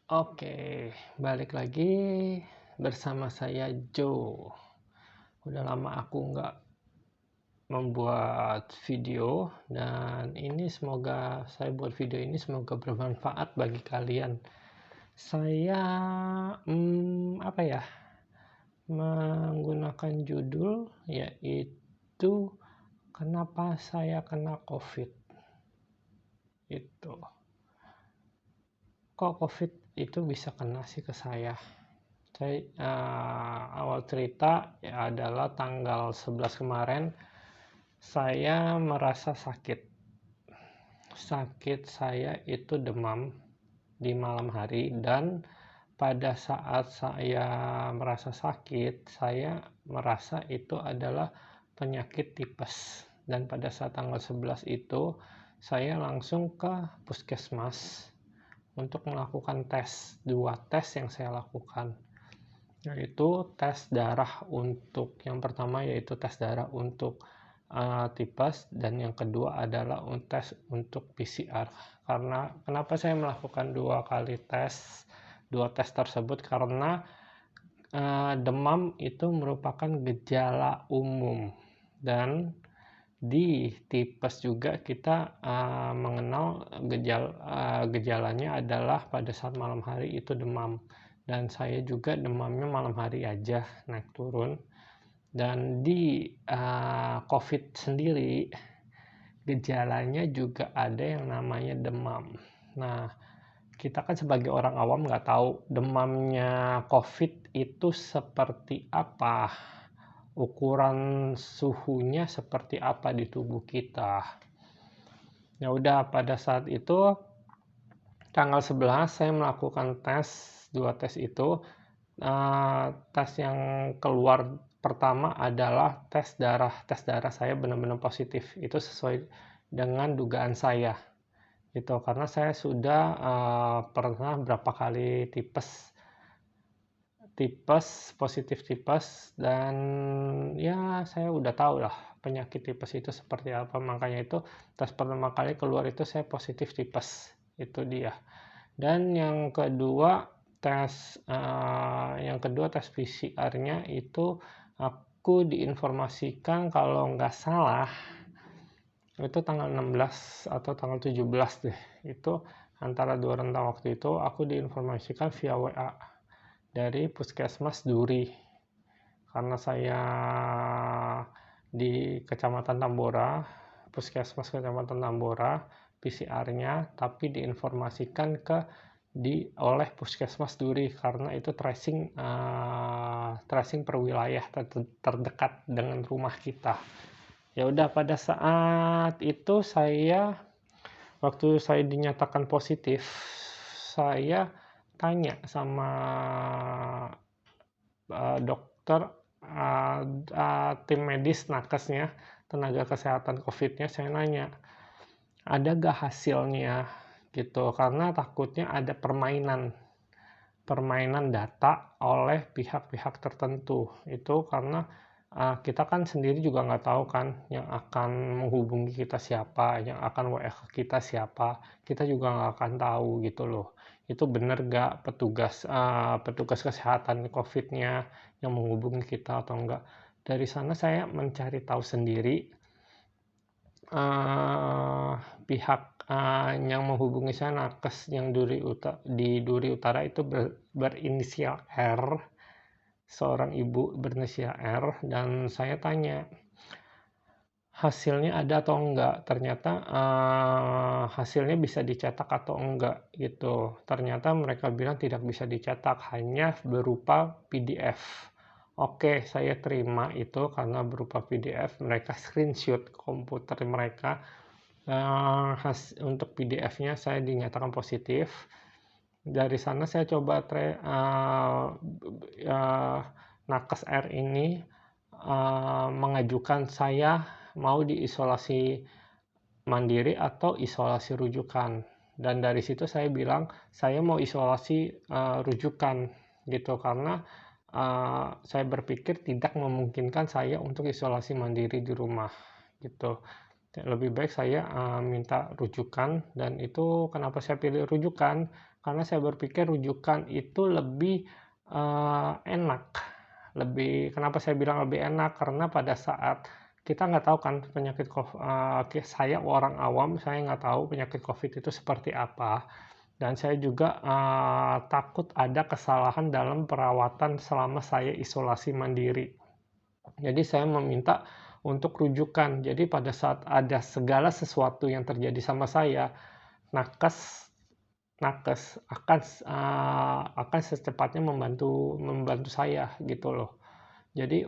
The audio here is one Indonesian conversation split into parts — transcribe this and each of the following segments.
Oke, balik lagi bersama saya Joe. Udah lama aku nggak membuat video dan ini semoga saya buat video ini semoga bermanfaat bagi kalian. Saya apa ya? Menggunakan judul yaitu kenapa saya kena COVID. Itu. Kok COVID itu bisa kena sih ke saya? Awal cerita ya adalah tanggal 11 kemarin saya merasa sakit. Saya itu demam di malam hari dan pada saat saya merasa sakit, saya merasa itu adalah penyakit tipes. Dan pada saat tanggal 11 itu saya langsung ke puskesmas untuk melakukan tes. 2 tes yang saya lakukan, yaitu tes darah untuk yang pertama yaitu tes darah untuk tipes dan yang kedua adalah tes untuk PCR. Karena kenapa saya melakukan 2 tes tersebut, karena demam itu merupakan gejala umum dan di tipes juga kita mengenal gejalanya adalah pada saat malam hari itu demam, dan saya juga demamnya malam hari aja naik turun. Dan di COVID sendiri gejalanya juga ada yang namanya demam. Nah, kita kan sebagai orang awam nggak tahu demamnya COVID itu seperti apa, ukuran suhunya seperti apa di tubuh kita. Ya udah, pada saat itu tanggal 11 saya melakukan 2 tes itu. Tes yang keluar pertama adalah tes darah. Tes darah saya benar-benar positif. Itu sesuai dengan dugaan saya. Itu karena saya sudah pernah berapa kali positif tipes, dan ya saya udah tahu lah penyakit tipes itu seperti apa. Makanya itu tes pertama kali keluar itu saya positif tipes, itu dia. Dan yang kedua tes PCR-nya itu aku diinformasikan kalau nggak salah itu tanggal 16 atau tanggal 17 deh, itu antara 2 rentang waktu itu aku diinformasikan via WA dari Puskesmas Duri, karena saya di Kecamatan Tambora, Puskesmas Kecamatan Tambora, PCR-nya, tapi diinformasikan oleh Puskesmas Duri karena itu tracing per wilayah terdekat dengan rumah kita. Ya udah, pada saat itu waktu saya dinyatakan positif, saya tanya sama dokter, tim medis nakesnya, tenaga kesehatan COVID-nya, saya nanya, ada gak hasilnya gitu, karena takutnya ada permainan data oleh pihak-pihak tertentu. Itu karena kita kan sendiri juga nggak tahu kan yang akan menghubungi kita siapa, yang akan WA kita siapa, kita juga nggak akan tahu gitu loh. Itu bener nggak petugas kesehatan COVID-nya yang menghubungi kita atau enggak. Dari sana saya mencari tahu sendiri. Pihak yang menghubungi saya nakes yang di Duri Utara itu berinisial R, seorang ibu berinisial R, dan saya tanya hasilnya ada atau enggak. Ternyata hasilnya bisa dicetak atau enggak gitu. Ternyata mereka bilang tidak bisa dicetak, hanya berupa PDF. Oke, saya terima itu karena berupa PDF. Mereka screenshot komputer mereka. Untuk PDF-nya saya dinyatakan positif. Dari sana saya coba nakes R ini mengajukan saya mau diisolasi mandiri atau isolasi rujukan, dan dari situ saya bilang saya mau isolasi rujukan gitu, karena saya berpikir tidak memungkinkan saya untuk isolasi mandiri di rumah gitu. lebih baik saya minta rujukan. Dan itu kenapa saya pilih rujukan, karena saya berpikir rujukan itu lebih enak. Kenapa saya bilang lebih enak, karena pada saat kita nggak tahu kan penyakit COVID, saya orang awam, saya nggak tahu penyakit COVID itu seperti apa. Dan saya juga takut ada kesalahan dalam perawatan selama saya isolasi mandiri. Jadi saya meminta untuk rujukan. Jadi pada saat ada segala sesuatu yang terjadi sama saya, nakes nakes akan secepatnya membantu saya gitu loh. Jadi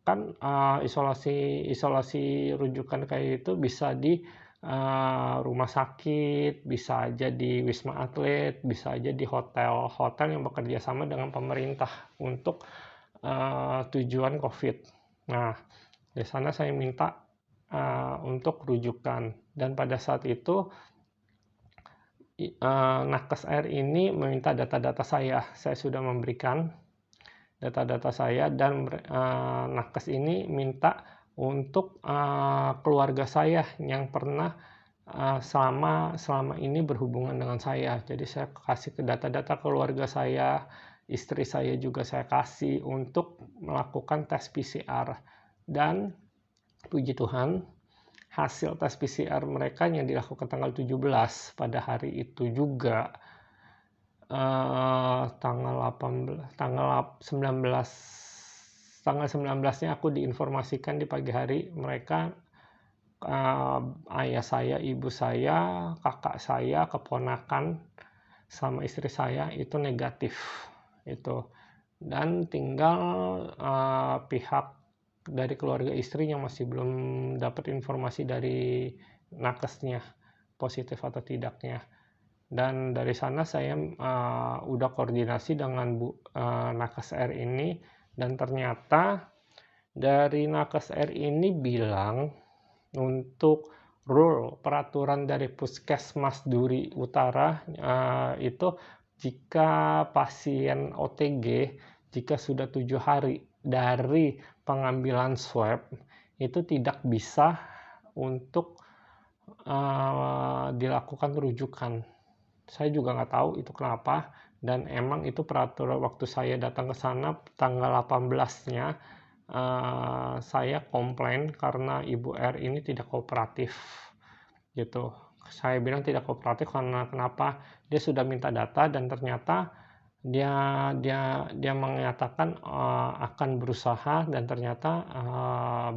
kan isolasi rujukan kayak itu bisa di rumah sakit, bisa aja di Wisma Atlet, bisa aja di hotel-hotel yang bekerja sama dengan pemerintah untuk tujuan COVID. Nah, di sana saya minta untuk rujukan, dan pada saat itu nakes air ini meminta data-data saya. Saya sudah memberikan data-data saya, dan nakes ini minta untuk keluarga saya yang pernah selama ini berhubungan dengan saya. Jadi saya kasih ke data-data keluarga saya, istri saya juga saya kasih untuk melakukan tes PCR. Dan puji Tuhan, hasil tes PCR mereka yang dilakukan tanggal 17 pada hari itu juga tanggal 19-nya aku diinformasikan di pagi hari, mereka ayah saya, ibu saya, kakak saya, keponakan sama istri saya itu negatif itu. Dan tinggal pihak dari keluarga istri yang masih belum dapat informasi dari nakesnya positif atau tidaknya. Dan dari sana saya udah koordinasi dengan nakes R ini, dan ternyata dari nakes R ini bilang untuk peraturan dari Puskesmas Duri Utara itu jika pasien OTG jika sudah 7 hari dari pengambilan swab itu tidak bisa untuk dilakukan rujukan. Saya juga nggak tahu itu kenapa, dan emang itu peraturan waktu saya datang ke sana tanggal 18-nya saya komplain karena Ibu R ini tidak kooperatif gitu. Saya bilang tidak kooperatif karena kenapa? Dia sudah minta data dan ternyata dia mengatakan akan berusaha, dan ternyata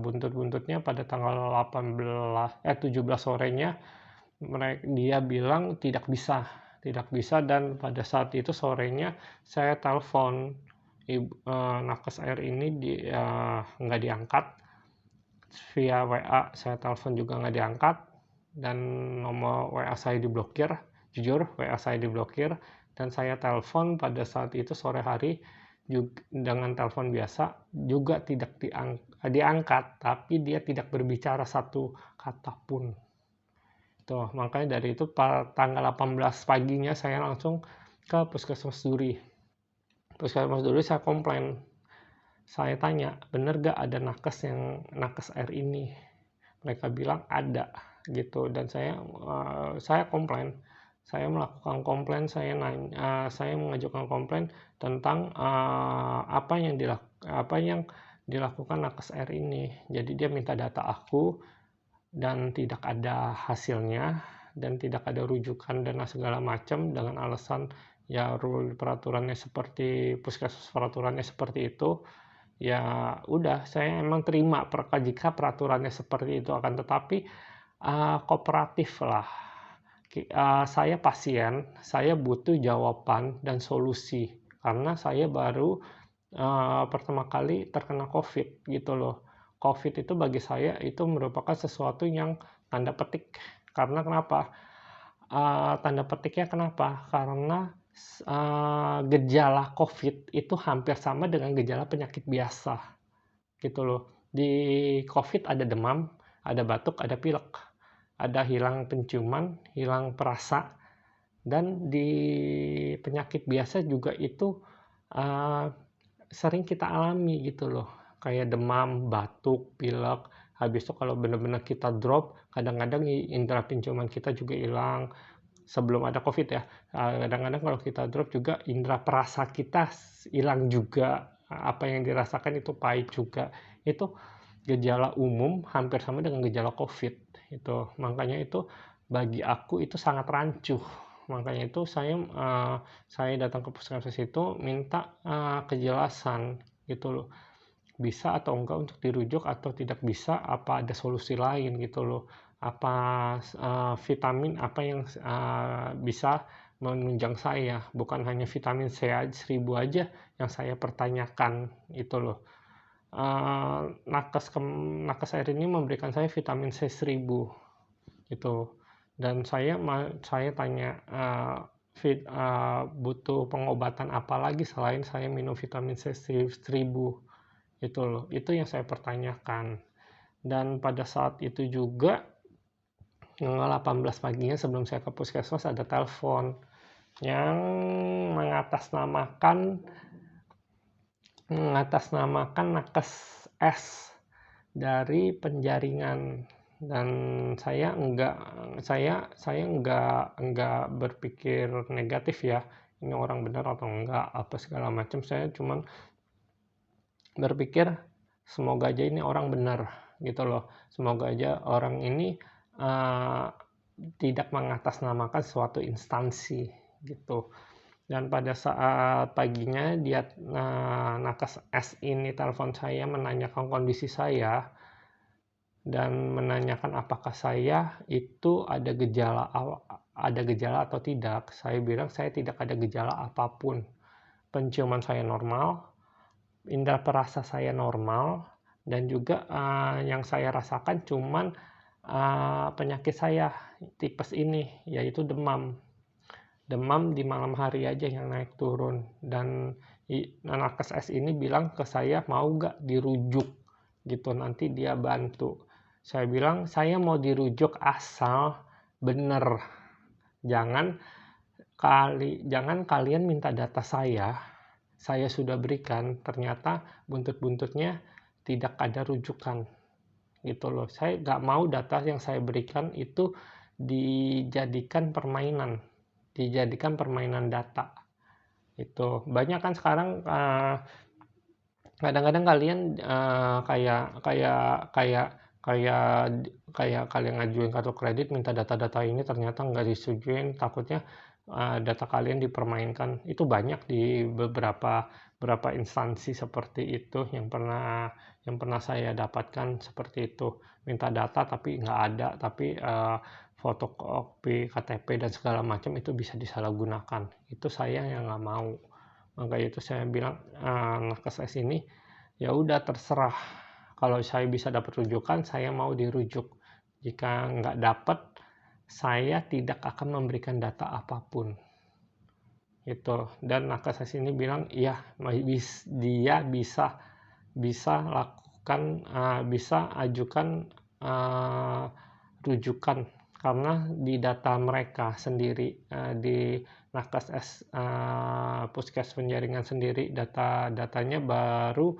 buntut-buntutnya pada tanggal 17 sorenya dia bilang tidak bisa, dan pada saat itu sorenya saya telepon nakes air ini nggak diangkat, via WA saya telepon juga nggak diangkat, dan nomor WA saya diblokir. Jujur WA saya diblokir, dan saya telepon pada saat itu sore hari juga dengan telepon biasa juga tidak diangkat, tapi dia tidak berbicara satu kata pun. Tuh, makanya dari itu tanggal 18 paginya saya langsung ke Puskesmas Duri. Puskesmas Duri saya komplain. Saya tanya, bener gak ada nakes air ini? Mereka bilang ada gitu, dan saya komplain. Saya melakukan komplain, saya mengajukan komplain tentang apa yang dilakukan nakes air ini. Jadi dia minta data aku, dan tidak ada hasilnya, dan tidak ada rujukan dan segala macam, dengan alasan ya peraturannya seperti Puskesmas peraturannya seperti itu. Ya udah, saya emang terima jika peraturannya seperti itu, akan tetapi kooperatif lah. Saya pasien, saya butuh jawaban dan solusi karena saya baru pertama kali terkena COVID gitu loh. COVID itu bagi saya itu merupakan sesuatu yang tanda petik. Karena kenapa? Tanda petiknya kenapa? Karena gejala COVID itu hampir sama dengan gejala penyakit biasa gitu loh. Di COVID ada demam, ada batuk, ada pilek, ada hilang penciuman, hilang perasa, dan di penyakit biasa juga itu sering kita alami gitu loh, kayak demam, batuk, pilek, Habis itu kalau benar-benar kita drop, kadang-kadang indera penciuman kita juga hilang. Sebelum ada COVID ya, kadang-kadang kalau kita drop juga indera perasa kita hilang juga. Apa yang dirasakan itu pahit juga. Itu gejala umum hampir sama dengan gejala COVID. Itu makanya itu bagi aku itu sangat rancu. Makanya itu saya datang ke puskesmas itu minta kejelasan gitu loh. Bisa atau enggak untuk dirujuk, atau tidak bisa, apa ada solusi lain gitu loh. Apa vitamin apa yang bisa menunjang saya, bukan hanya vitamin C 1000 aja yang saya pertanyakan itu loh. Nakes air ini memberikan saya vitamin C 1000 itu, dan saya tanya butuh pengobatan apa lagi selain saya minum vitamin C 1000 itu loh. Itu yang saya pertanyakan. Dan pada saat itu juga 18 paginya sebelum saya ke puskesmas ada telepon yang mengatasnamakan nakes S dari penjaringan, dan saya enggak berpikir negatif ya, ini orang benar atau enggak apa segala macam. Saya cuman berpikir semoga aja ini orang benar gitu loh, semoga aja orang ini tidak mengatasnamakan suatu instansi gitu. Dan pada saat paginya dia nakes S ini telepon saya menanyakan kondisi saya dan menanyakan apakah saya itu ada gejala atau tidak. Saya bilang saya tidak ada gejala apapun, penciuman saya normal, indera perasa saya normal, dan juga yang saya rasakan cuman penyakit saya tipes ini, yaitu demam di malam hari aja yang naik turun. Dan nakes S ini bilang ke saya mau gak dirujuk gitu, nanti dia bantu. Saya bilang saya mau dirujuk asal bener, jangan kalian minta data saya sudah berikan, ternyata buntut-buntutnya tidak ada rujukan gitu loh. Saya nggak mau data yang saya berikan itu dijadikan permainan data. Itu banyak kan sekarang kadang-kadang kalian kayak kalian ngajuin kartu kredit minta data-data ini, ternyata nggak disetujuin, takutnya data kalian dipermainkan. Itu banyak di beberapa instansi seperti itu yang pernah saya dapatkan seperti itu, minta data tapi nggak ada, tapi fotokopi KTP dan segala macam itu bisa disalahgunakan. Itu saya yang nggak mau. Makanya itu saya bilang nakes S ini ya udah terserah, kalau saya bisa dapat rujukan saya mau dirujuk, jika nggak dapat saya tidak akan memberikan data apapun itu. Dan nakes S ini bilang iya dia bisa lakukan bisa ajukan rujukan, karena di data mereka sendiri di nakes S puskes penjaringan sendiri, datanya baru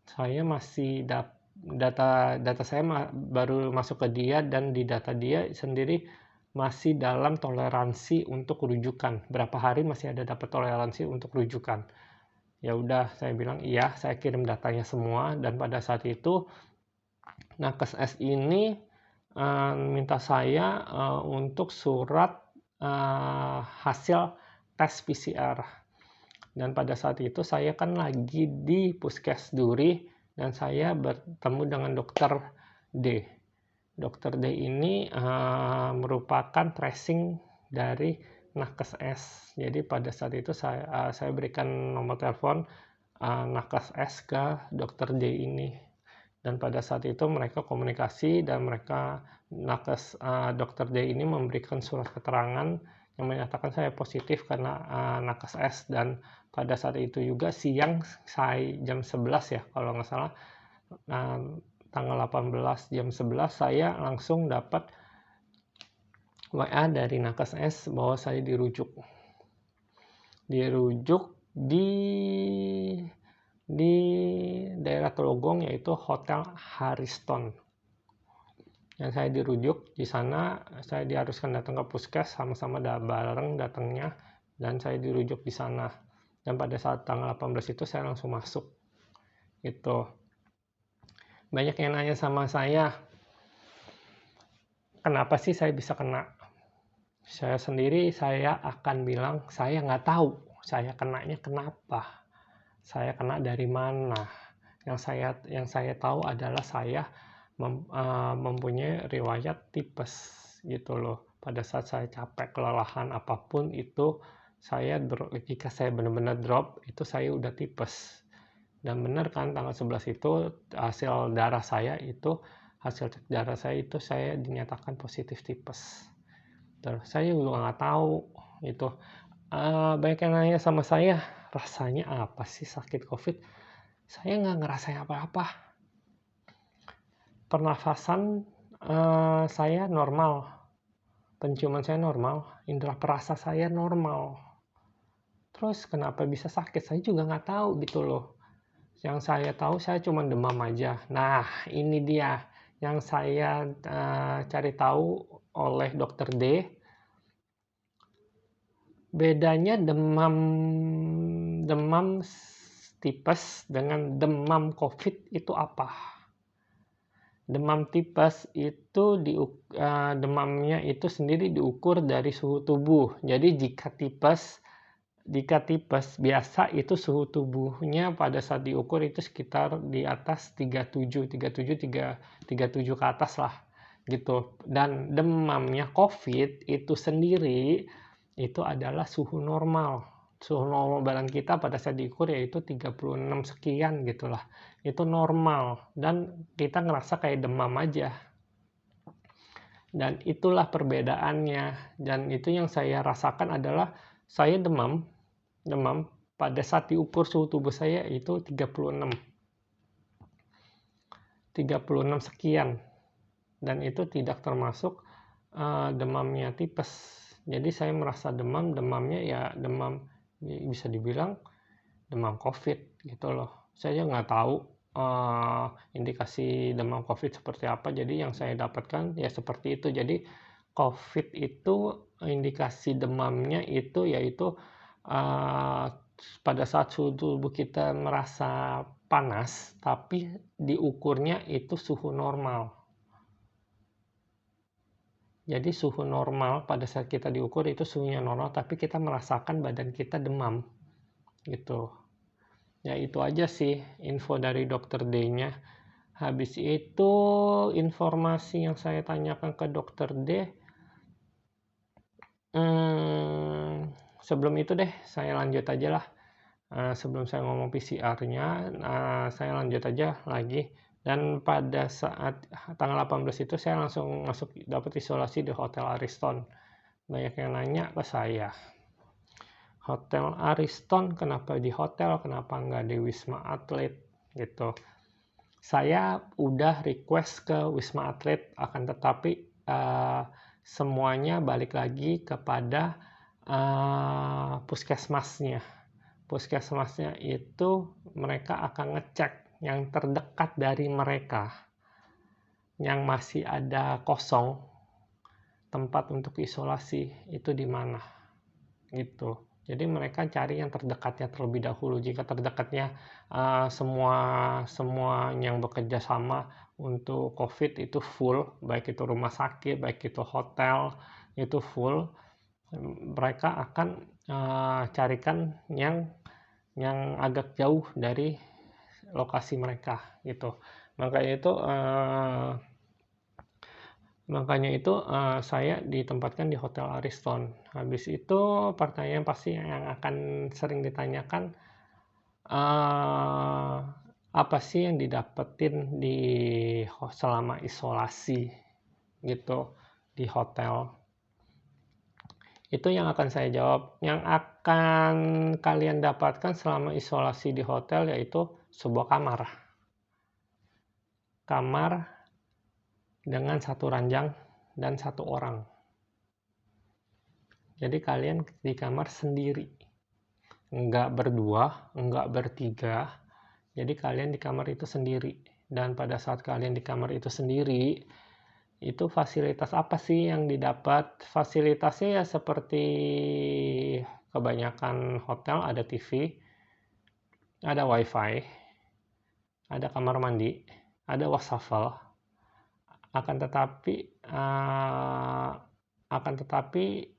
saya masih data saya baru masuk ke dia, dan di data dia sendiri masih dalam toleransi untuk rujukan, berapa hari masih ada dapat toleransi untuk rujukan. Ya udah, saya bilang iya, saya kirim datanya semua. Dan pada saat itu nakes S ini minta saya untuk surat hasil tes PCR. Dan pada saat itu saya kan lagi di Puskes Duri, dan saya bertemu dengan dokter D. Dokter D ini merupakan tracing dari nakes S. Jadi pada saat itu saya berikan nomor telepon nakes S ke dokter D ini. Dan pada saat itu mereka komunikasi, dan dokter D ini memberikan surat keterangan yang menyatakan saya positif karena nakes S. Dan pada saat itu juga siang, saya jam 11 ya kalau nggak salah, tanggal 18 jam 11 saya langsung dapat WA dari nakes S bahwa saya dirujuk di daerah Telogong, yaitu Hotel Hariston. Dan saya dirujuk di sana, saya diharuskan datang ke puskes, sama-sama bareng datangnya, dan saya dirujuk di sana. Dan pada saat tanggal 18 itu saya langsung masuk. Itu. Banyak yang nanya sama saya, kenapa sih saya bisa kena? Saya sendiri, saya akan bilang, saya nggak tahu saya kenanya kenapa. Saya kena dari mana? Yang saya tahu adalah saya mempunyai riwayat tipes gitu loh. Pada saat saya capek, kelelahan apapun itu, jika saya benar-benar drop, itu saya udah tipes. Dan benar kan, tanggal 11 itu hasil darah saya itu saya dinyatakan positif tipes. Terus saya juga nggak tahu itu. Banyak yang nanya sama saya, rasanya apa sih sakit COVID? Saya nggak ngerasain apa-apa. Pernafasan saya normal, penciuman saya normal, indera perasa saya normal. Terus kenapa bisa sakit? Saya juga nggak tahu gitu loh. Yang saya tahu saya cuma demam aja. Nah, ini dia yang saya cari tahu oleh dokter D. Bedanya demam tipes dengan demam COVID itu apa? Demam tipes itu demamnya itu sendiri diukur dari suhu tubuh. Jadi jika tipes biasa itu suhu tubuhnya pada saat diukur itu sekitar di atas 37 ke atas lah gitu. Dan demamnya COVID itu sendiri itu adalah suhu normal. Suhu normal badan kita pada saat diukur yaitu 36 sekian gitulah. Itu normal dan kita ngerasa kayak demam aja. Dan itulah perbedaannya. Dan itu yang saya rasakan adalah saya demam pada saat diukur suhu tubuh saya itu 36 sekian. Dan itu tidak termasuk demamnya tipes. Jadi saya merasa demamnya ya demam, bisa dibilang demam COVID gitu loh. Saya nggak tahu indikasi demam COVID seperti apa. Jadi yang saya dapatkan ya seperti itu. Jadi COVID itu indikasi demamnya itu yaitu pada saat suhu tubuh kita merasa panas, tapi diukurnya itu suhu normal. Jadi suhu normal pada saat kita diukur itu suhunya normal, tapi kita merasakan badan kita demam gitu. Ya itu aja sih info dari dokter D-nya. Habis itu informasi yang saya tanyakan ke dokter D, sebelum itu deh saya lanjut aja lah. Sebelum saya ngomong PCR-nya, saya lanjut aja lagi. Dan pada saat tanggal 18 itu saya langsung dapat isolasi di Hotel Ariston. Banyak yang nanya ke saya, Hotel Ariston kenapa di hotel, kenapa nggak di Wisma Atlet gitu. Saya udah request ke Wisma Atlet, akan tetapi semuanya balik lagi kepada puskesmasnya. Puskesmasnya itu mereka akan ngecek yang terdekat dari mereka, yang masih ada kosong tempat untuk isolasi itu di mana gitu. Jadi mereka cari yang terdekatnya terlebih dahulu. Jika terdekatnya semua yang bekerja sama untuk COVID itu full, baik itu rumah sakit, baik itu hotel, itu full, mereka akan carikan yang agak jauh dari lokasi mereka gitu. Makanya itu saya ditempatkan di Hotel Ariston. Habis itu pertanyaan pasti yang akan sering ditanyakan, apa sih yang didapetin selama isolasi gitu di hotel. Itu yang akan saya jawab. Yang akan kalian dapatkan selama isolasi di hotel yaitu sebuah kamar. Kamar dengan satu ranjang dan satu orang. Jadi kalian di kamar sendiri. Enggak berdua, enggak bertiga. Jadi kalian di kamar itu sendiri. Dan pada saat kalian di kamar itu sendiri, Itu fasilitas apa sih yang didapat? Fasilitasnya ya seperti kebanyakan hotel, ada TV, ada wifi, ada kamar mandi, ada wastafel. Akan tetapi uh, akan tetapi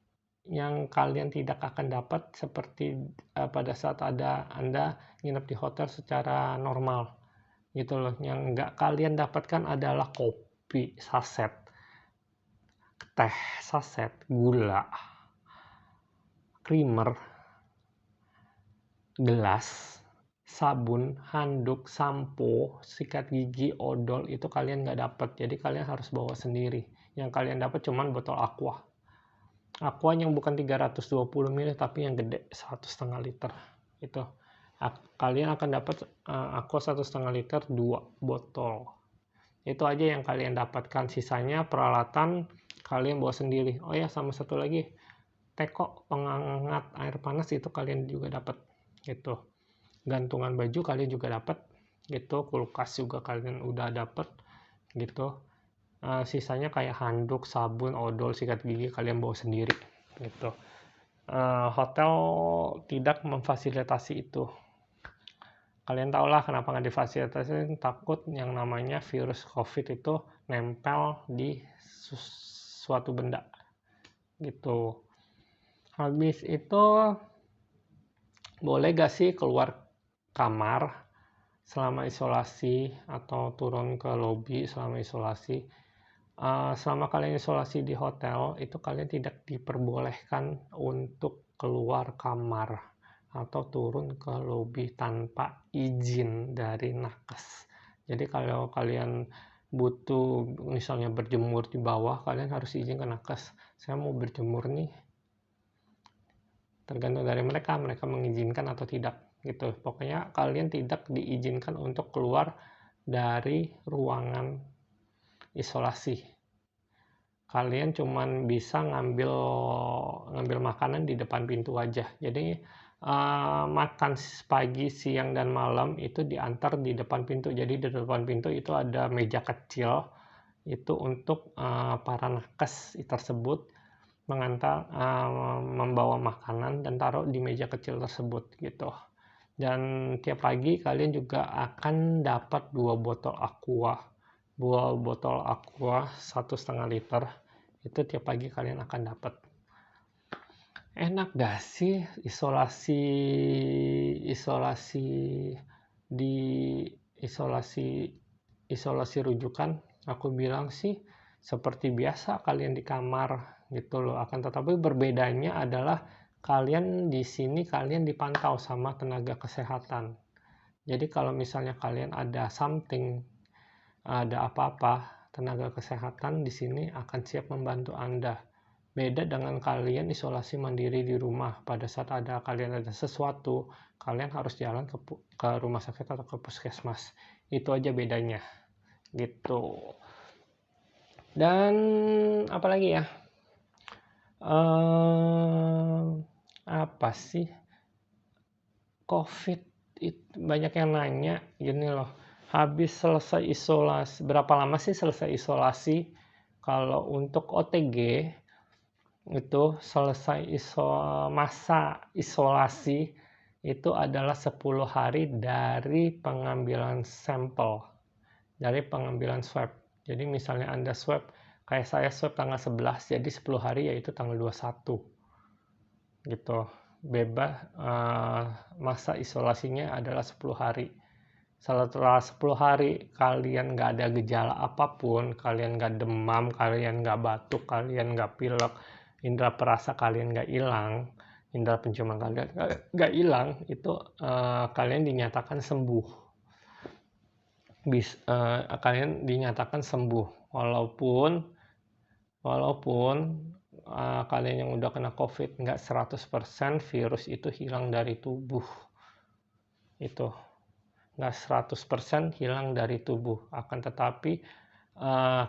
yang kalian tidak akan dapat seperti pada saat Anda nginep di hotel secara normal gitu loh. Yang nggak kalian dapatkan adalah kopi saset, teh saset, gula, creamer, gelas, sabun, handuk, sampo, sikat gigi, odol, itu kalian nggak dapat. Jadi kalian harus bawa sendiri. Yang kalian dapat cuman botol aqua. Aqua yang bukan 320 ml tapi yang gede 1,5 liter. Itu kalian akan dapat aqua 1,5 liter 2 botol. Itu aja yang kalian dapatkan. Sisanya peralatan kalian bawa sendiri. Oh ya, sama satu lagi, teko penghangat air panas itu kalian juga dapat gitu. Gantungan baju kalian juga dapat gitu. Kulkas juga kalian udah dapat gitu. Sisanya kayak handuk, sabun, odol, sikat gigi kalian bawa sendiri gitu. Hotel tidak memfasilitasi itu. Kalian tau lah kenapa nggak difasilitasi, takut yang namanya virus COVID itu nempel di suatu benda gitu. Habis itu boleh gak sih keluar kamar selama isolasi atau turun ke lobi selama isolasi? Selama kalian isolasi di hotel, itu kalian tidak diperbolehkan untuk keluar kamar atau turun ke lobi tanpa izin dari nakes. Jadi kalau kalian butuh misalnya berjemur di bawah, kalian harus izin ke nakes. Saya mau berjemur nih. Tergantung dari mereka mengizinkan atau tidak gitu. Pokoknya kalian tidak diizinkan untuk keluar dari ruangan isolasi. Kalian cuman bisa ngambil makanan di depan pintu aja. Jadi makan pagi, siang, dan malam itu diantar di depan pintu. Jadi di depan pintu itu ada meja kecil itu untuk para nakes tersebut mengantar membawa makanan dan taruh di meja kecil tersebut gitu. Dan tiap pagi kalian juga akan dapat 2 botol aqua 1,5 liter. Itu tiap pagi kalian akan dapat. Enak gak sih isolasi di isolasi rujukan? Aku bilang sih seperti biasa kalian di kamar gitu loh. Akan tetapi berbedanya adalah kalian di sini kalian dipantau sama tenaga kesehatan. Jadi kalau misalnya kalian ada apa-apa, tenaga kesehatan di sini akan siap membantu Anda. Beda dengan kalian isolasi mandiri di rumah. Pada saat kalian ada sesuatu, kalian harus jalan ke rumah sakit atau ke puskesmas. Itu aja bedanya. Gitu. Dan apalagi ya? Apa sih? COVID itu banyak yang nanya gini loh. Habis selesai isolasi, berapa lama sih selesai isolasi? Kalau untuk OTG itu selesai masa isolasi itu adalah 10 hari dari pengambilan sampel, dari pengambilan swab. Jadi misalnya Anda swab, kayak saya swab tanggal 11, jadi 10 hari yaitu tanggal 21 gitu. Bebas, masa isolasinya adalah 10 hari. Setelah 10 hari kalian nggak ada gejala apapun, kalian nggak demam, kalian nggak batuk, kalian nggak pilek, indera perasa kalian nggak hilang, indera penciuman kalian nggak hilang, itu kalian dinyatakan sembuh. Kalian dinyatakan sembuh walaupun kalian yang udah kena COVID nggak 100% virus itu hilang dari tubuh. Itu nggak 100% hilang dari tubuh, akan tetapi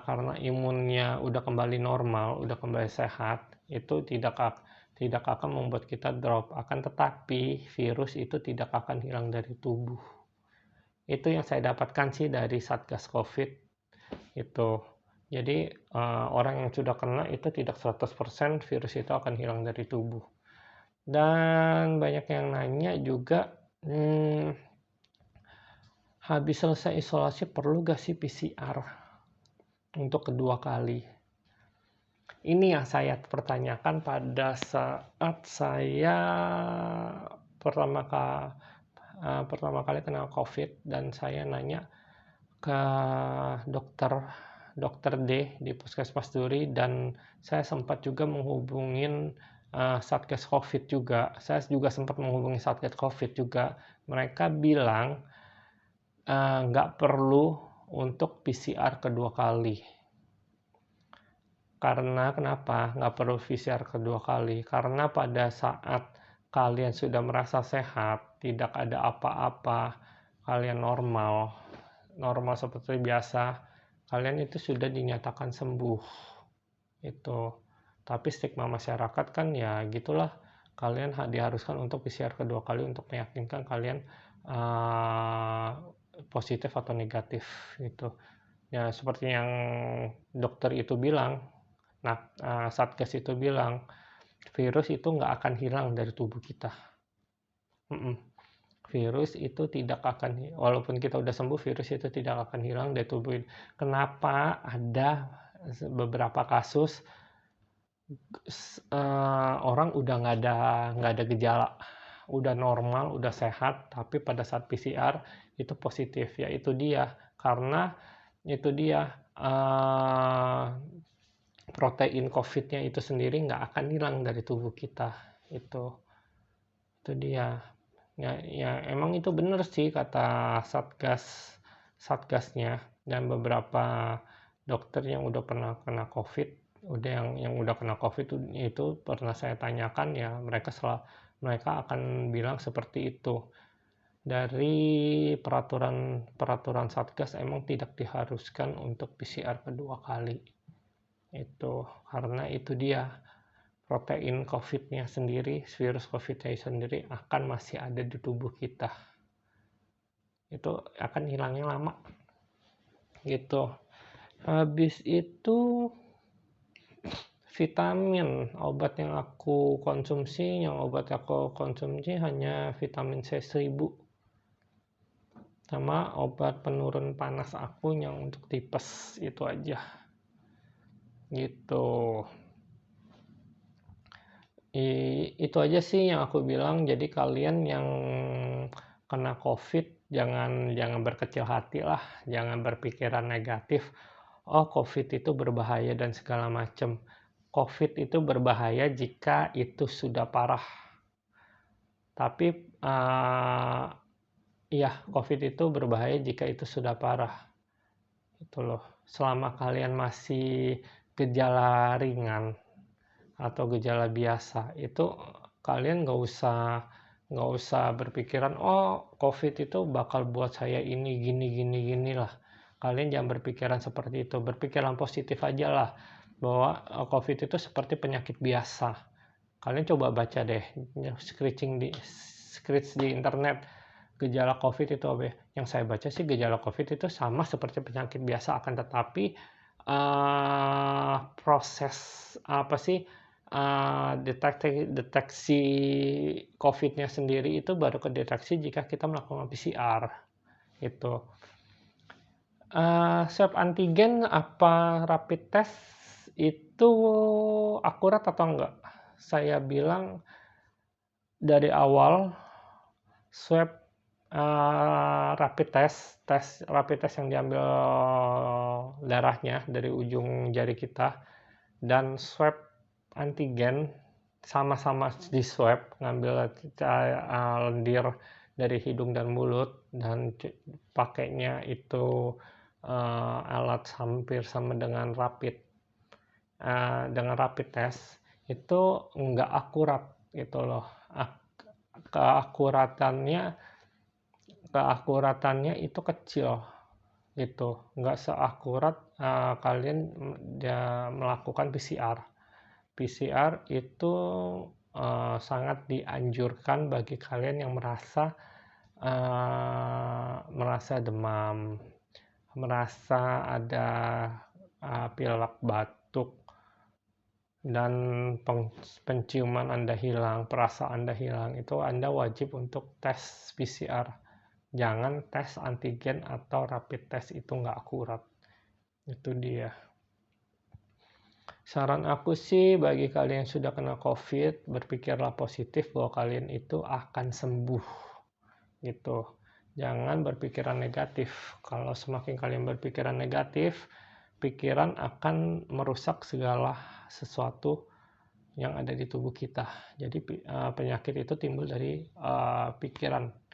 karena imunnya udah kembali normal, udah kembali sehat, itu tidak akan membuat kita drop. Akan tetapi virus itu tidak akan hilang dari tubuh. Itu yang saya dapatkan sih dari Satgas COVID itu. Jadi orang yang sudah kena itu tidak 100% virus itu akan hilang dari tubuh. Dan banyak yang nanya juga, habis selesai isolasi perlu gak sih PCR untuk kedua kali? Ini yang saya pertanyakan pada saat saya pertama kali kena COVID, dan saya nanya ke dokter D di Puskesmas Duri, dan saya sempat juga menghubungin Satgas COVID juga. Saya juga sempat menghubungi Satgas COVID juga. Mereka bilang nggak perlu untuk PCR kedua kali. Karena kenapa nggak perlu PCR kedua kali? Karena pada saat kalian sudah merasa sehat, tidak ada apa-apa, kalian normal seperti biasa, kalian itu sudah dinyatakan sembuh. Itu. Tapi stigma masyarakat kan ya gitulah, kalian diharuskan untuk PCR kedua kali untuk meyakinkan kalian positif atau negatif gitu. Ya seperti yang dokter itu bilang, Satgas itu bilang, virus itu nggak akan hilang dari tubuh kita. Virus itu tidak akan, walaupun kita udah sembuh, virus itu tidak akan hilang dari tubuh. Kenapa ada beberapa kasus orang udah nggak ada gejala, udah normal, udah sehat, tapi pada saat PCR itu positif? Ya itu dia, karena itu dia protein COVID-nya itu sendiri nggak akan hilang dari tubuh kita. Itu dia. Ya emang itu benar sih kata satgasnya, dan beberapa dokter yang udah pernah kena COVID, yang udah kena COVID itu pernah saya tanyakan, ya mereka akan bilang seperti itu. Dari peraturan Satgas emang tidak diharuskan untuk PCR kedua kali. Itu karena itu dia, protein COVID-nya sendiri, virus COVID-nya sendiri akan masih ada di tubuh kita. Itu akan hilangnya lama. Gitu. Habis itu vitamin, obat yang aku konsumsi hanya vitamin C1000 sama obat penurun panas aku yang untuk tipes, itu aja. Gitu. Itu aja sih yang aku bilang. Jadi kalian yang kena COVID jangan berkecil hati lah, jangan berpikiran negatif. Oh, COVID itu berbahaya dan segala macam. COVID itu berbahaya jika itu sudah parah. Tapi ya, COVID itu berbahaya jika itu sudah parah. Itu loh. Selama kalian masih gejala ringan atau gejala biasa, itu kalian nggak usah berpikiran, oh COVID itu bakal buat saya ini gini lah. Kalian jangan berpikiran seperti itu, berpikiran positif aja lah, bahwa COVID itu seperti penyakit biasa. Kalian coba baca deh, scratch di internet, gejala COVID itu apa. Yang saya baca sih gejala COVID itu sama seperti penyakit biasa, akan tetapi proses deteksi COVID-nya sendiri itu baru kedeteksi jika kita melakukan PCR. Itu swab antigen apa rapid test itu akurat atau enggak? Saya bilang dari awal swab rapid test yang diambil darahnya dari ujung jari kita, dan swab antigen sama-sama di swab, ngambil lendir dari hidung dan mulut, dan pakainya itu alat hampir sama dengan rapid test, itu nggak akurat gitu loh. Keakuratannya itu kecil gitu, nggak seakurat kalian melakukan PCR. PCR itu sangat dianjurkan bagi kalian yang merasa demam, merasa ada pilek, batuk, dan penciuman Anda hilang, perasa Anda hilang, itu Anda wajib untuk tes PCR. Jangan tes antigen atau rapid test, itu nggak akurat. Itu dia. Saran aku sih bagi kalian yang sudah kena COVID, berpikirlah positif bahwa kalian itu akan sembuh. Gitu. Jangan berpikiran negatif. Kalau semakin kalian berpikiran negatif, pikiran akan merusak segala sesuatu yang ada di tubuh kita. Jadi penyakit itu timbul dari pikiran.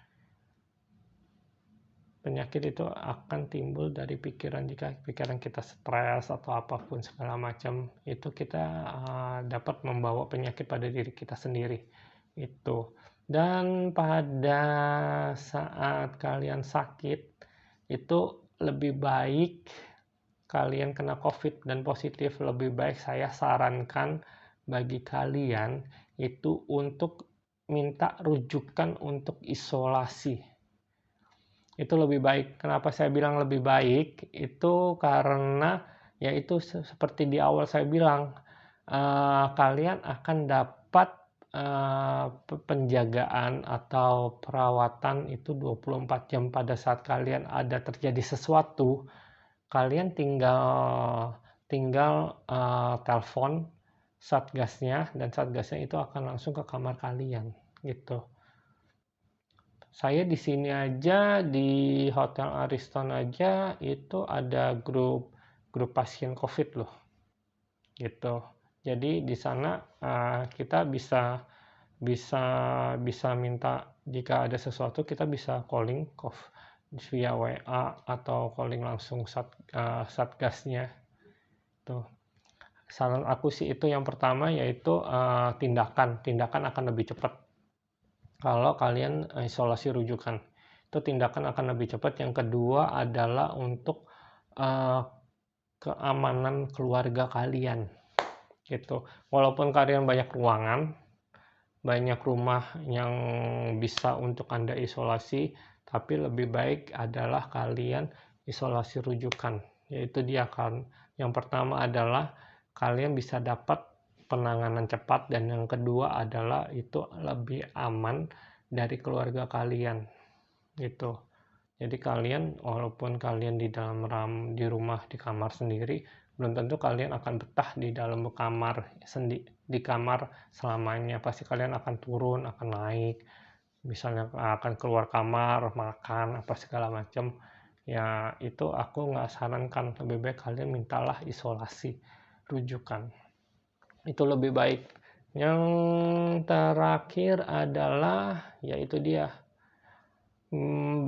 Penyakit itu akan timbul dari pikiran. Jika pikiran kita stres atau apapun segala macam, itu kita dapat membawa penyakit pada diri kita sendiri. Itu. Dan pada saat kalian sakit, itu lebih baik kalian kena COVID dan positif, lebih baik saya sarankan bagi kalian itu untuk minta rujukan untuk isolasi. Itu lebih baik. Kenapa saya bilang lebih baik? Itu karena yaitu seperti di awal saya bilang, kalian akan dapat penjagaan atau perawatan itu 24 jam. Pada saat kalian ada terjadi sesuatu, kalian tinggal telepon satgasnya, dan satgasnya itu akan langsung ke kamar kalian gitu. Saya di sini aja di Hotel Ariston aja itu ada grup pasien COVID loh, gitu. Jadi di sana kita bisa minta, jika ada sesuatu kita bisa calling via WA atau calling langsung satgasnya. Tuh. Saran aku sih itu yang pertama, yaitu tindakan akan lebih cepat. Kalau kalian isolasi rujukan, itu tindakan akan lebih cepat. Yang kedua adalah untuk keamanan keluarga kalian, gitu. Walaupun kalian banyak ruangan, banyak rumah yang bisa untuk Anda isolasi, tapi lebih baik adalah kalian isolasi rujukan. Yaitu dia kan, yang pertama adalah kalian bisa dapat penanganan cepat, dan yang kedua adalah itu lebih aman dari keluarga kalian gitu. Jadi kalian, walaupun kalian di rumah di kamar sendiri, belum tentu kalian akan betah di dalam di kamar selamanya. Pasti kalian akan turun, akan naik, misalnya akan keluar kamar, makan apa segala macam. Ya itu aku nggak sarankan. Lebih baik kalian mintalah isolasi rujukan, itu lebih baik. Yang terakhir adalah yaitu dia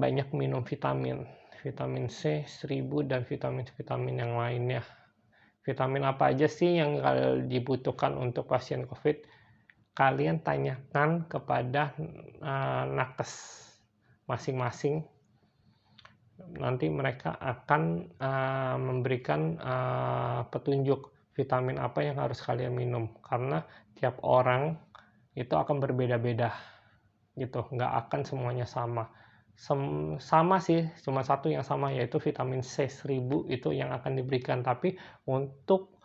banyak minum vitamin C 1000 dan vitamin yang lainnya. Vitamin apa aja sih yang dibutuhkan untuk pasien COVID? Kalian tanyakan kepada nakes masing-masing. Nanti mereka akan memberikan petunjuk vitamin apa yang harus kalian minum, karena tiap orang itu akan berbeda-beda gitu, nggak akan semuanya sama. Sama sih, cuma satu yang sama, yaitu vitamin C 1000 itu yang akan diberikan. Tapi untuk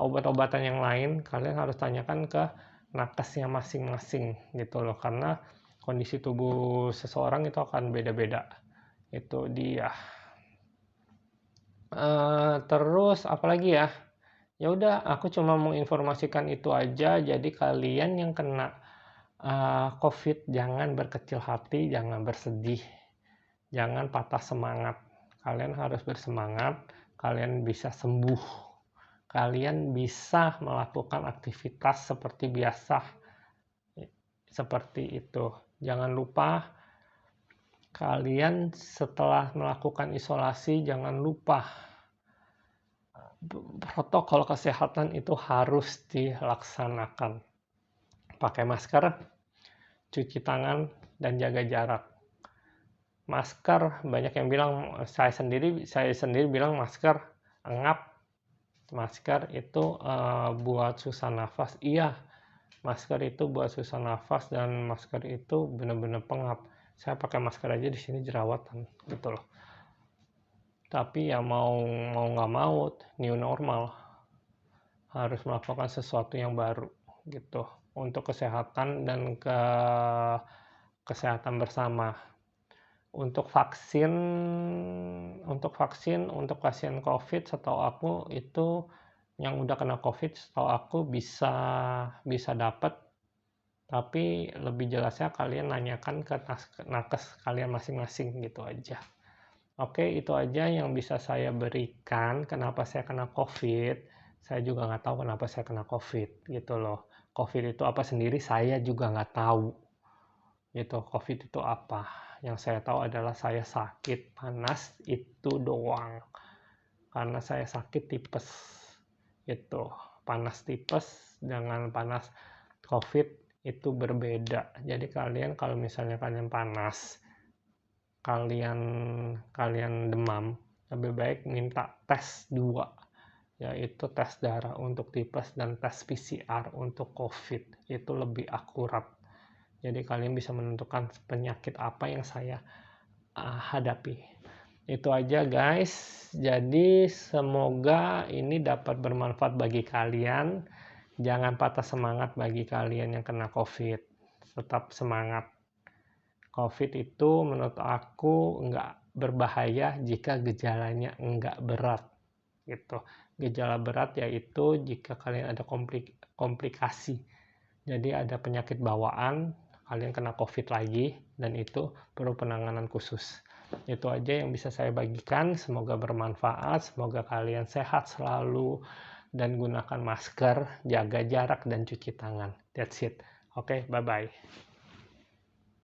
obat-obatan yang lain kalian harus tanyakan ke nakesnya masing-masing gitu loh, karena kondisi tubuh seseorang itu akan beda-beda. Itu dia. Terus apalagi ya? Ya udah, aku cuma mau informasikan itu aja. Jadi kalian yang kena COVID, jangan berkecil hati, jangan bersedih, jangan patah semangat. Kalian harus bersemangat, kalian bisa sembuh, kalian bisa melakukan aktivitas seperti biasa, seperti itu. Jangan lupa kalian setelah melakukan isolasi, jangan lupa protokol kesehatan itu harus dilaksanakan. Pakai masker, cuci tangan, dan jaga jarak. Masker, banyak yang bilang, saya sendiri bilang masker engap. Masker itu buat susah nafas. Iya, masker itu buat susah nafas, dan masker itu benar-benar pengap. Saya pakai masker aja di sini jerawatan gitu loh. Tapi ya mau nggak mau, new normal, harus melakukan sesuatu yang baru gitu untuk kesehatan dan kesehatan bersama. Untuk untuk pasien COVID, setahu aku itu yang udah kena COVID, setahu aku bisa dapat, tapi lebih jelasnya kalian nanyakan ke nakes kalian masing-masing gitu aja. Oke, itu aja yang bisa saya berikan. Kenapa saya kena COVID? Saya juga nggak tahu kenapa saya kena COVID gitu loh. COVID itu apa sendiri saya juga nggak tahu. Gitu, COVID itu apa? Yang saya tahu adalah saya sakit panas itu doang. Karena saya sakit tipes. Itu panas tipes dengan panas COVID itu berbeda. Jadi kalian kalau misalnya kalian panas, kalian demam, lebih baik minta tes 2, yaitu tes darah untuk tipes dan tes PCR untuk COVID. Itu lebih akurat. Jadi kalian bisa menentukan penyakit apa yang saya hadapi. Itu aja guys. Jadi semoga ini dapat bermanfaat bagi kalian. Jangan patah semangat bagi kalian yang kena COVID. Tetap semangat. COVID itu menurut aku nggak berbahaya jika gejalanya nggak berat. Gitu. Gejala berat yaitu jika kalian ada komplikasi. Jadi ada penyakit bawaan, kalian kena COVID lagi, dan itu perlu penanganan khusus. Itu aja yang bisa saya bagikan. Semoga bermanfaat, semoga kalian sehat selalu, dan gunakan masker, jaga jarak, dan cuci tangan. That's it. Oke, bye-bye.